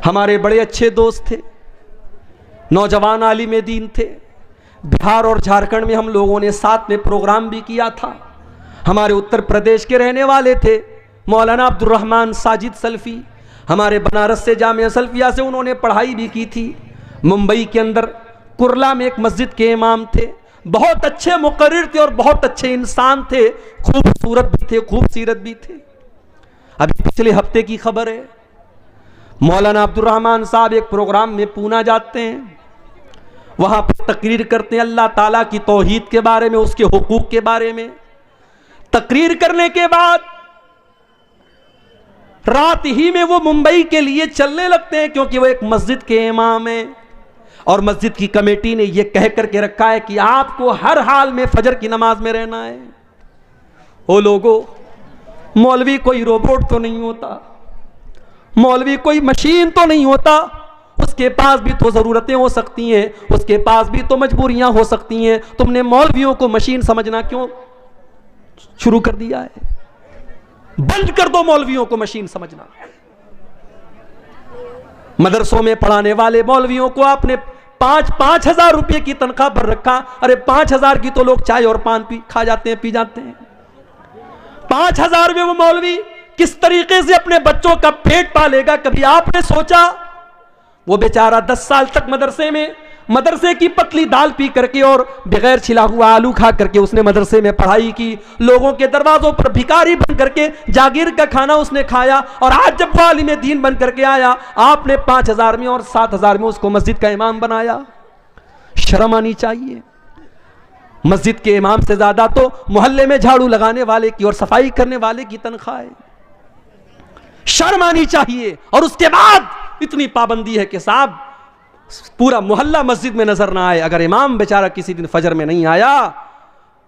ہمارے بڑے اچھے دوست تھے، نوجوان عالم دین تھے. بہار اور جھارکھنڈ میں ہم لوگوں نے ساتھ میں پروگرام بھی کیا تھا. ہمارے اتر پردیش کے رہنے والے تھے مولانا عبد الرحمن ساجد سلفی، ہمارے بنارس سے جامعہ سلفیہ سے انہوں نے پڑھائی بھی کی تھی. ممبئی کے اندر کرلا میں ایک مسجد کے امام تھے، بہت اچھے مقرر تھے اور بہت اچھے انسان تھے، خوبصورت بھی تھے، خوبصیرت بھی تھے. ابھی پچھلے ہفتے کی خبر ہے، مولانا عبد الرحمن صاحب ایک پروگرام میں پونا جاتے ہیں، وہاں پر تقریر کرتے ہیں اللہ تعالیٰ کی توحید کے بارے میں، اس کے حقوق کے بارے میں. تقریر کرنے کے بعد رات ہی میں وہ ممبئی کے لیے چلنے لگتے ہیں، کیونکہ وہ ایک مسجد کے امام ہیں اور مسجد کی کمیٹی نے یہ کہہ کر کے رکھا ہے کہ آپ کو ہر حال میں فجر کی نماز میں رہنا ہے. او لوگو، مولوی کوئی روبوٹ تو نہیں ہوتا، مولوی کوئی مشین تو نہیں ہوتا، اس کے پاس بھی تو ضرورتیں ہو سکتی ہیں، اس کے پاس بھی تو مجبوریاں ہو سکتی ہیں. تم نے مولویوں کو مشین سمجھنا کیوں شروع کر دیا ہے؟ بند کر دو مولویوں کو مشین سمجھنا. مدرسوں میں پڑھانے والے مولویوں کو آپ نے 5,000 روپے کی تنخواہ پر رکھا. ارے 5,000 کی تو لوگ چائے اور پان کھا جاتے ہیں، پی جاتے ہیں. 5,000 میں وہ مولوی کس طریقے سے اپنے بچوں کا پیٹ پالے گا؟ کبھی آپ نے سوچا؟ وہ بیچارہ 10 سال تک مدرسے کی پتلی دال پی کر کے اور بغیر چھلا ہوا آلو کھا کر کے اس نے مدرسے میں پڑھائی کی، لوگوں کے دروازوں پر بھکاری بن کر کے جاگیر کا کھانا اس نے کھایا، اور آج جب وہ عالم دین بن کر کے آیا آپ نے 5,000 میں اور 7,000 میں اس کو مسجد کا امام بنایا. شرم آنی چاہیے. مسجد کے امام سے زیادہ تو محلے میں جھاڑو لگانے والے کی اور صفائی کرنے والے کی تنخواہ ہے. شرم آنی چاہیے. اور اس کے بعد اتنی پابندی ہے کہ صاحب پورا محلہ مسجد میں نظر نہ آئے. اگر امام بیچارہ کسی دن فجر میں نہیں آیا،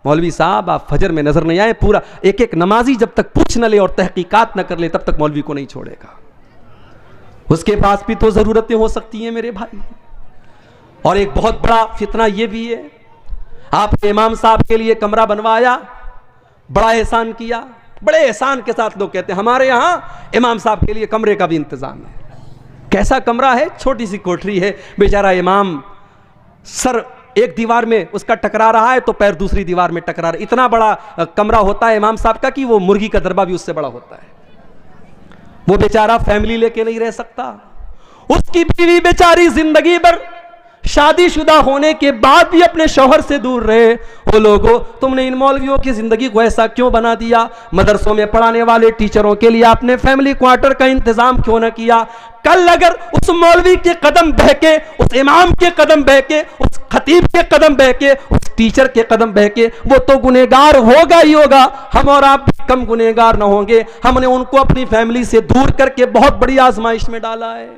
مولوی صاحب آپ فجر میں نظر نہیں آئے، پورا ایک نمازی جب تک پوچھ نہ لے اور تحقیقات نہ کر لے تب تک مولوی کو نہیں چھوڑے گا. اس کے پاس بھی تو ضرورتیں ہو سکتی ہیں میرے بھائی. اور ایک بہت بڑا فتنہ یہ بھی ہے، آپ نے امام صاحب کے لیے کمرہ بنوایا، بڑا احسان کیا. بڑے احسان کے ساتھ لوگ کہتے ہیں ہمارے یہاں امام صاحب کے لیے کمرے کا بھی انتظام ہے. کیسا کمرہ ہے؟ چھوٹی سی کوٹری ہے. بیچارہ امام سر ایک دیوار میں اس کا ٹکرا رہا ہے تو پیر دوسری دیوار میں ٹکرا رہا ہے. اتنا بڑا کمرہ ہوتا ہے امام صاحب کا کہ وہ مرغی کا دربہ بھی اس سے بڑا ہوتا ہے. وہ بیچارہ فیملی لے کے نہیں رہ سکتا. اس کی بیوی بیچاری زندگی بھر شادی شدہ ہونے کے بعد بھی اپنے شوہر سے دور رہے. وہ لوگوں، تم نے ان مولویوں کی زندگی کو ایسا کیوں بنا دیا؟ مدرسوں میں پڑھانے والے ٹیچروں کے لیے آپ نے فیملی کوارٹر کا انتظام کیوں نہ کیا؟ کل اگر اس مولوی کے قدم بہ کے، اس امام کے قدم بہ کے، اس خطیب کے قدم بہ کے، اس ٹیچر کے قدم بہ کے، وہ تو گنہگار ہوگا ہی ہوگا. ہم اور آپ بھی کم گنہگار نہ ہوں گے. ہم نے ان کو اپنی فیملی سے دور کر کے بہت بڑی آزمائش میں ڈالا ہے.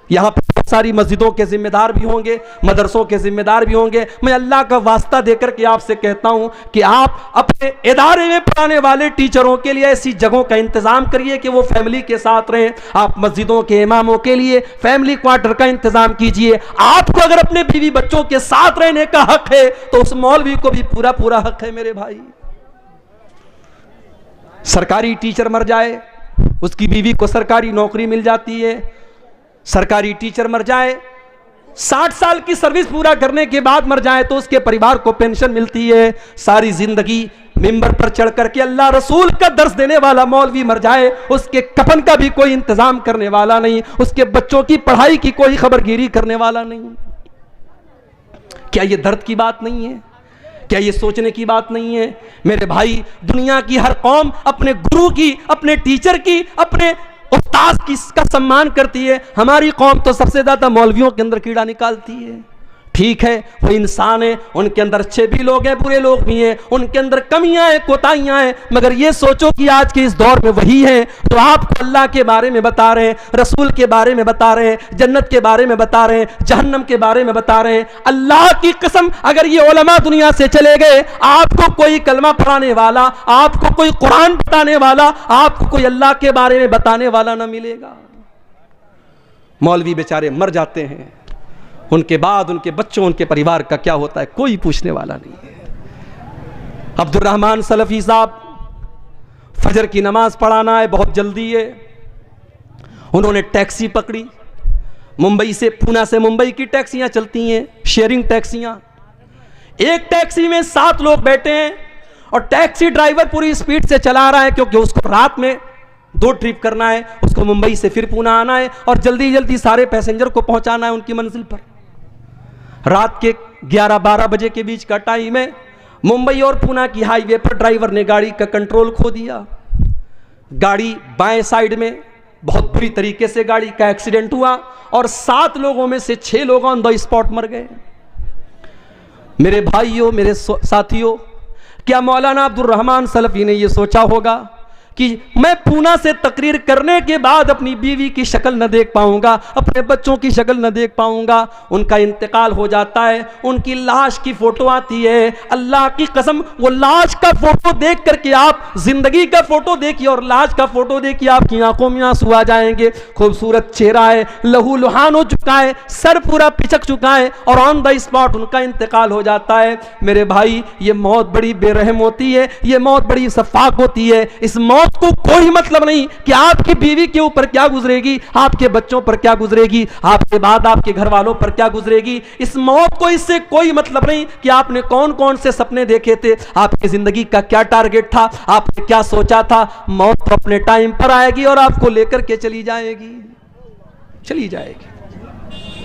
یہاں پر بہت ساری مسجدوں کے ذمہ دار بھی ہوں گے، مدرسوں کے ذمہ دار بھی ہوں گے. میں اللہ کا واسطہ دے کر کے آپ سے کہتا ہوں کہ آپ اپنے ادارے میں پڑھانے والے ٹیچروں کے لیے ایسی جگہوں کا انتظام کریے کہ وہ فیملی کے ساتھ رہیں. آپ مسجدوں کے اماموں کے لیے فیملی کوارٹر کا انتظام کیجئے. آپ کو اگر اپنے بیوی بچوں کے ساتھ رہنے کا حق ہے تو اس مولوی کو بھی پورا پورا حق ہے میرے بھائی. سرکاری ٹیچر مر جائے، اس کی بیوی کو سرکاری نوکری مل جاتی ہے. سرکاری ٹیچر مر جائے، 60 سال کی سروس پورا کرنے کے بعد مر جائے تو اس کے پریوار کو پینشن ملتی ہے. ساری زندگی ممبر پر چڑھ کر کے اللہ رسول کا درس دینے والا مولوی مر جائے، اس کے کفن کا بھی کوئی انتظام کرنے والا نہیں، اس کے بچوں کی پڑھائی کی کوئی خبرگیری کرنے والا نہیں. کیا یہ درد کی بات نہیں ہے؟ کیا یہ سوچنے کی بات نہیں ہے؟ میرے بھائی، دنیا کی ہر قوم اپنے گرو کی، اپنے ٹیچر کی، اپنے استاد کا سمان کرتی ہے. ہماری قوم تو سب سے زیادہ مولویوں کے اندر کیڑا نکالتی ہے. ٹھیک ہے، وہ انسان ہیں، ان کے اندر اچھے بھی لوگ ہیں، برے لوگ بھی ہیں، ان کے اندر کمیاں ہیں، کوتاہیاں ہیں، مگر یہ سوچو کہ آج کے اس دور میں وہی ہیں تو آپ کو اللہ کے بارے میں بتا رہے ہیں، رسول کے بارے میں بتا رہے ہیں، جنت کے بارے میں بتا رہے ہیں، جہنم کے بارے میں بتا رہے ہیں. اللہ کی قسم اگر یہ علماء دنیا سے چلے گئے، آپ کو کوئی کلمہ پڑھانے والا، آپ کو کوئی قرآن بتانے والا، آپ کو کوئی اللہ کے بارے میں بتانے والا نہ ملے گا. مولوی بیچارے مر جاتے ہیں، ان کے بعد ان کے بچوں، ان کے پریوار کا کیا ہوتا ہے کوئی پوچھنے والا نہیں ہے. عبد الرحمن سلفی صاحب، فجر کی نماز پڑھانا ہے، بہت جلدی ہے، انہوں نے ٹیکسی پکڑی، ممبئی سے پونا سے ممبئی کی ٹیکسیاں چلتی ہیں، شیئرنگ ٹیکسیاں. ایک ٹیکسی میں 7 لوگ بیٹھے ہیں اور ٹیکسی ڈرائیور پوری سپیڈ سے چلا رہا ہے کیونکہ اس کو رات میں 2 ٹرپ کرنا ہے، اس کو ممبئی سے پھر پونا آنا ہے اور جلدی جلدی سارے پیسنجر کو پہنچانا ہے ان کی منزل پر. رات کے 11-12 بجے کے بیچ کا ٹائم ہے. ممبئی اور پونا کی ہائی وے پر ڈرائیور نے گاڑی کا کنٹرول کھو دیا. گاڑی بائیں سائیڈ میں بہت بری طریقے سے گاڑی کا ایکسیڈنٹ ہوا اور 7 لوگوں میں سے 6 لوگ آن دا اسپاٹ مر گئے. میرے بھائیوں، میرے ساتھیوں، کیا مولانا عبد الرحمن سلفی نے یہ سوچا ہوگا کہ میں پونا سے تقریر کرنے کے بعد اپنی بیوی کی شکل نہ دیکھ پاؤں گا، اپنے بچوں کی شکل نہ دیکھ پاؤں گا؟ ان کا انتقال ہو جاتا ہے، ان کی لاش کی فوٹو آتی ہے. اللہ کی قسم، وہ لاش کا فوٹو دیکھ کر کے آپ زندگی کا فوٹو دیکھیے اور لاش کا فوٹو دیکھیے، آپ کی آنکھوں میں آنسو آ جائیں گے. خوبصورت چہرہ ہے، لہو لہان ہو چکا ہے، سر پورا پچک چکا ہے اور آن دا اسپاٹ ان کا انتقال ہو جاتا ہے. میرے بھائی، یہ موت بڑی بے رحم ہوتی ہے، یہ موت بڑی شفاق ہوتی ہے. اس موت کو کوئی مطلب نہیں کہ آپ کی بیوی کے اوپر کیا گزرے گی، آپ کے بچوں پر کیا گزرے گی، آپ کے بعد آپ کے گھر والوں پر کیا گزرے گی. اس موت کو اس سے کوئی مطلب نہیں کہ آپ نے کون کون سے سپنے دیکھے تھے، آپ کی زندگی کا کیا ٹارگٹ تھا، آپ نے کیا سوچا تھا. موت تو اپنے ٹائم پر آئے گی اور آپ کو لے کر کے چلی جائے گی.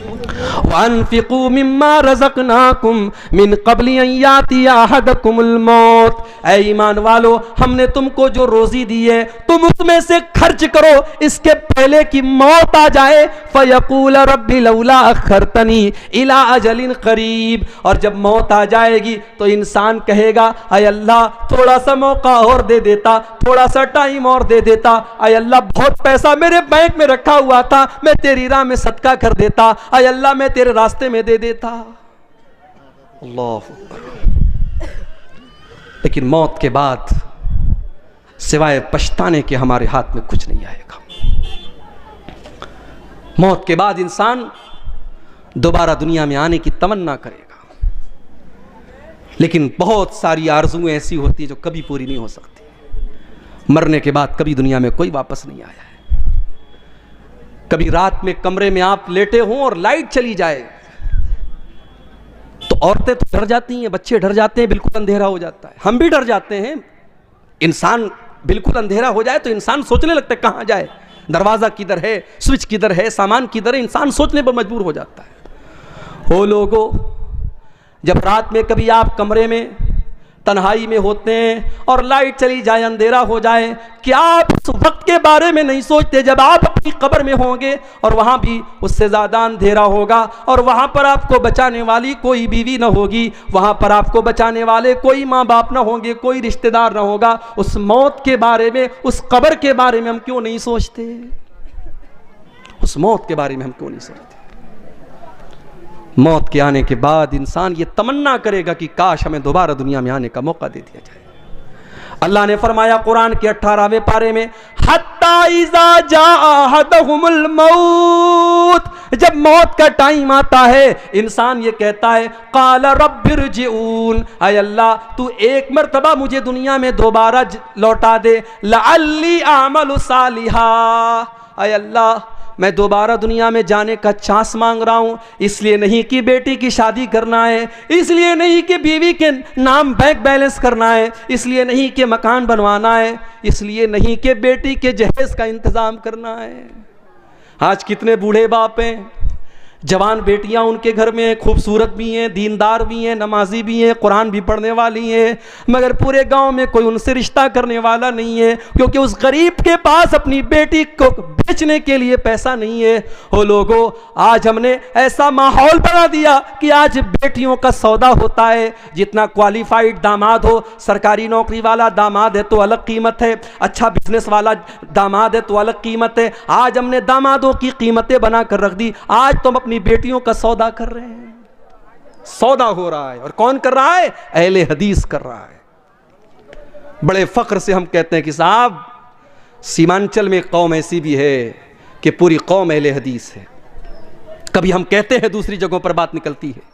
وَأَنفِقُوا مِمَّا رَزَقْنَاكُمْ مِنْ قَبْلِ أَنْ يَأْتِيَ أَحَدَكُمُ الْمَوْتُ. اے ایمان والو، ہم نے تم کو جو روزی دی ہے تم اس میں سے خرچ کرو اس کے پہلے کی موت آ جائے. فَيَقُولَ رَبِّ لَوْلَا أَخَّرْتَنِي إِلَىٰ أَجَلٍ قَرِيبٍ. اور جب موت آ جائے گی تو انسان کہے گا، اے اللہ تھوڑا سا موقع اور دے دیتا، تھوڑا سا ٹائم اور دے دیتا. اے اللہ بہت پیسہ میرے بینک میں رکھا ہوا تھا، میں تیری راہ میں صدقہ کر دیتا. اے اللہ میں تیرے راستے میں دے دیتا. اللہ. لیکن موت کے بعد سوائے پچھتانے کے ہمارے ہاتھ میں کچھ نہیں آئے گا. موت کے بعد انسان دوبارہ دنیا میں آنے کی تمنا کرے گا، لیکن بہت ساری آرزویں ایسی ہوتی ہیں جو کبھی پوری نہیں ہو سکتی. مرنے کے بعد کبھی دنیا میں کوئی واپس نہیں آیا ہے. کبھی رات میں کمرے میں آپ لیٹے ہوں اور لائٹ چلی جائے تو عورتیں تو ڈر جاتی ہیں، بچے ڈر جاتے ہیں، بالکل اندھیرا ہو جاتا ہے. ہم بھی ڈر جاتے ہیں. انسان بالکل اندھیرا ہو جائے تو انسان سوچنے لگتا ہے کہاں جائے، دروازہ کدھر ہے، سوئچ کدھر ہے، سامان کدھر ہے. انسان سوچنے پر مجبور ہو جاتا ہے. او لوگو، جب رات میں کبھی آپ کمرے میں تنہائی میں ہوتے ہیں اور لائٹ چلی جائے، اندھیرا ہو جائے، کیا آپ اس وقت کے بارے میں نہیں سوچتے جب آپ اپنی قبر میں ہوں گے اور وہاں بھی اس سے زیادہ اندھیرا ہوگا اور وہاں پر آپ کو بچانے والی کوئی بیوی نہ ہوگی، وہاں پر آپ کو بچانے والے کوئی ماں باپ نہ ہوں گے، کوئی رشتہ دار نہ ہوگا. اس موت کے بارے میں، اس قبر کے بارے میں ہم کیوں نہیں سوچتے؟ اس موت کے بارے میں ہم کیوں نہیں سوچتے؟ موت کے آنے کے بعد انسان یہ تمنا کرے گا کہ کاش ہمیں دوبارہ دنیا میں آنے کا موقع دے دیا جائے. اللہ نے فرمایا قرآن کے 18ویں پارے میں، حَتَّى إِذَا جَاءَ أَحَدَهُمُ الْمَوْتُ. جب موت کا ٹائم آتا ہے انسان یہ کہتا ہے، قَالَ رَبِّ ارْجِعُونِ. اے اللہ تو ایک مرتبہ مجھے دنیا میں دوبارہ لوٹا دے. لَعَلِّي أَعْمَلُ صَالِحًا. اے اللہ میں دوبارہ دنیا میں جانے کا چانس مانگ رہا ہوں، اس لیے نہیں کہ بیٹی کی شادی کرنا ہے، اس لیے نہیں کہ بیوی کے نام بینک بیلنس کرنا ہے، اس لیے نہیں کہ مکان بنوانا ہے، اس لیے نہیں کہ بیٹی کے جہیز کا انتظام کرنا ہے. آج کتنے بوڑھے باپ ہیں، جوان بیٹیاں ان کے گھر میں خوبصورت بھی ہیں، دیندار بھی ہیں، نمازی بھی ہیں، قرآن بھی پڑھنے والی ہیں، مگر پورے گاؤں میں کوئی ان سے رشتہ کرنے والا نہیں ہے کیونکہ اس غریب کے پاس اپنی بیٹی کو بیچنے کے لیے پیسہ نہیں ہے. او لوگو، آج ہم نے ایسا ماحول بنا دیا کہ آج بیٹیوں کا سودا ہوتا ہے. جتنا کوالیفائڈ داماد ہو، سرکاری نوکری والا داماد ہے تو الگ قیمت ہے، اچھا بزنس والا داماد ہے تو الگ قیمت ہے. آج ہم نے دامادوں کی قیمتیں بنا کر رکھ دی. آج تم اپنی بیٹیوں کا سودا کر رہے ہیں. سودا ہو رہا ہے، اور کون کر رہا ہے؟ اہل حدیث کر رہا ہے. بڑے فخر سے ہم کہتے ہیں کہ صاحب سیمانچل میں قوم ایسی بھی ہے کہ پوری قوم اہل حدیث ہے. کبھی ہم کہتے ہیں دوسری جگہوں پر بات نکلتی ہے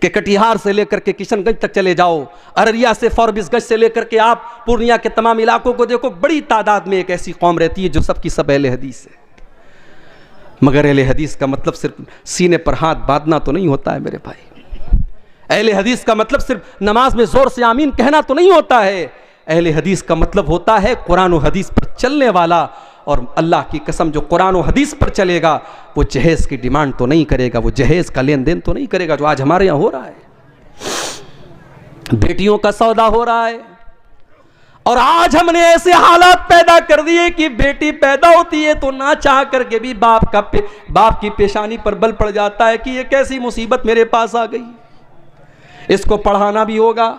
کہ کٹیہار سے لے کر کے کشن گنج تک چلے جاؤ، ارریا سے فوربس گنج سے لے کر کے آپ پورنیہ کے تمام علاقوں کو دیکھو، بڑی تعداد میں ایک ایسی قوم رہتی ہے جو سب کی سب اہل حدیث ہے. مگر اہل حدیث کا مطلب صرف سینے پر ہاتھ باندھنا تو نہیں ہوتا ہے میرے بھائی. اہل حدیث کا مطلب صرف نماز میں زور سے آمین کہنا تو نہیں ہوتا ہے. اہل حدیث کا مطلب ہوتا ہے قرآن و حدیث پر چلنے والا. اور اللہ کی قسم جو قرآن و حدیث پر چلے گا وہ جہیز کی ڈیمانڈ تو نہیں کرے گا, وہ جہیز کا لین دین تو نہیں کرے گا جو آج ہمارے یہاں ہو رہا ہے. بیٹیوں کا سودا ہو رہا ہے, اور آج ہم نے ایسے حالات پیدا کر دیے کہ بیٹی پیدا ہوتی ہے تو نہ چاہ کر کے بھی باپ کی پیشانی پر بل پڑ جاتا ہے کہ یہ کیسی مصیبت میرے پاس آ گئی. اس کو پڑھانا بھی ہوگا,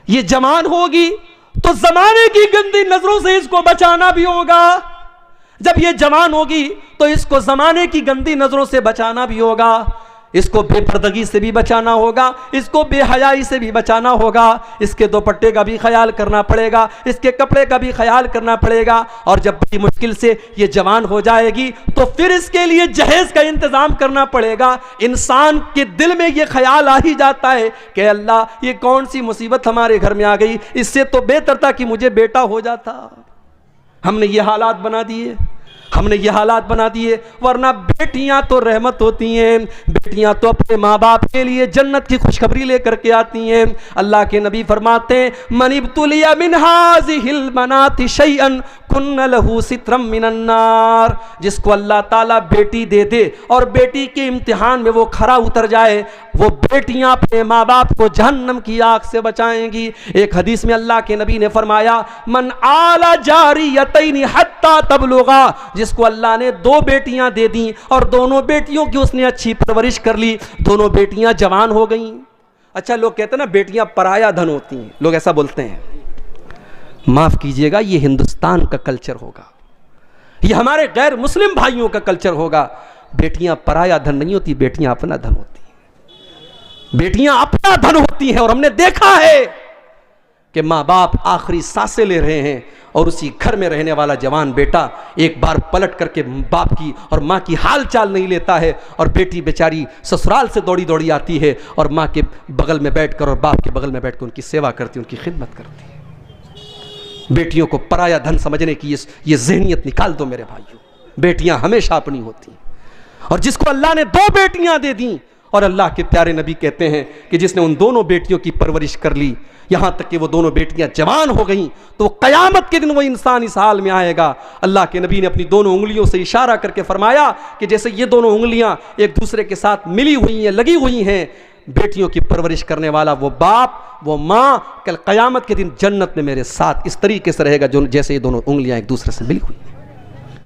یہ جوان ہوگی تو زمانے کی گندی نظروں سے اس کو بچانا بھی ہوگا. جب یہ جوان ہوگی تو اس کو زمانے کی گندی نظروں سے بچانا بھی ہوگا. اس کو بے پردگی سے بھی بچانا ہوگا, اس کو بے حیائی سے بھی بچانا ہوگا, اس کے دوپٹے کا بھی خیال کرنا پڑے گا, اس کے کپڑے کا بھی خیال کرنا پڑے گا. اور جب بڑی مشکل سے یہ جوان ہو جائے گی تو پھر اس کے لیے جہیز کا انتظام کرنا پڑے گا. انسان کے دل میں یہ خیال آ ہی جاتا ہے کہ اللہ یہ کون سی مصیبت ہمارے گھر میں آ گئی, اس سے تو بہتر تھا کہ مجھے بیٹا ہو جاتا. ہم نے یہ حالات بنا دیے, ہم نے یہ حالات بنا دیے. ورنہ بیٹیاں تو رحمت ہوتی ہیں, بیٹیاں تو اپنے ماں باپ کے لیے جنت کی خوشخبری لے کر کے آتی ہیں. اللہ کے نبی فرماتے ہیں من ابتلی من هذه البنات شيئا کن له سترا من النار. جس کو اللہ تعالیٰ بیٹی دے دے اور بیٹی کے امتحان میں وہ کھرا اتر جائے, وہ بیٹیاں اپنے ماں باپ کو جہنم کی آگ سے بچائیں گی. ایک حدیث میں اللہ کے نبی نے فرمایا من آل جاریتین حتی تبلغا. جس کو اللہ نے 2 بیٹیاں دے دیں اور دونوں بیٹیوں کی اس نے اچھی پرورش کر لی, دونوں بیٹیاں جوان ہو گئیں. اچھا لوگ کہتے ہیں نا بیٹیاں پرایا دھن ہوتی ہیں, لوگ ایسا بولتے ہیں. معاف کیجئے گا, یہ ہندوستان کا کلچر ہوگا, یہ ہمارے غیر مسلم بھائیوں کا کلچر ہوگا. بیٹیاں پرایا دھن نہیں ہوتی, بیٹیاں اپنا دھن ہوتی ہیں, بیٹیاں اپنا دھن ہوتی ہیں. اور ہم نے دیکھا ہے کہ ماں باپ آخری سانسیں لے رہے ہیں اور اسی گھر میں رہنے والا جوان بیٹا ایک بار پلٹ کر کے باپ کی اور ماں کی حال چال نہیں لیتا ہے, اور بیٹی بیچاری سسرال سے دوڑی دوڑی آتی ہے اور ماں کے بغل میں بیٹھ کر اور باپ کے بغل میں بیٹھ کر ان کی سیوا کرتی, ان کی خدمت کرتی ہے. بیٹیوں کو پرایا دھن سمجھنے کی یہ ذہنیت نکال دو میرے بھائیوں. بیٹیاں ہمیشہ اپنی ہوتی ہیں. اور جس کو اللہ نے 2 بیٹیاں دے دیں, اور اللہ کے پیارے نبی کہتے ہیں کہ جس نے ان دونوں بیٹیوں کی پرورش کر لی یہاں تک کہ وہ دونوں بیٹیاں جوان ہو گئیں, تو قیامت کے دن وہ انسان اس حال میں آئے گا. اللہ کے نبی نے اپنی دونوں انگلیوں سے اشارہ کر کے فرمایا کہ جیسے یہ دونوں انگلیاں ایک دوسرے کے ساتھ ملی ہوئی ہیں, لگی ہوئی ہیں, بیٹیوں کی پرورش کرنے والا وہ باپ وہ ماں کل قیامت کے دن جنت میں میرے ساتھ اس طریقے سے رہے گا جو جیسے یہ دونوں انگلیاں ایک دوسرے سے ملی ہوئی ہیں.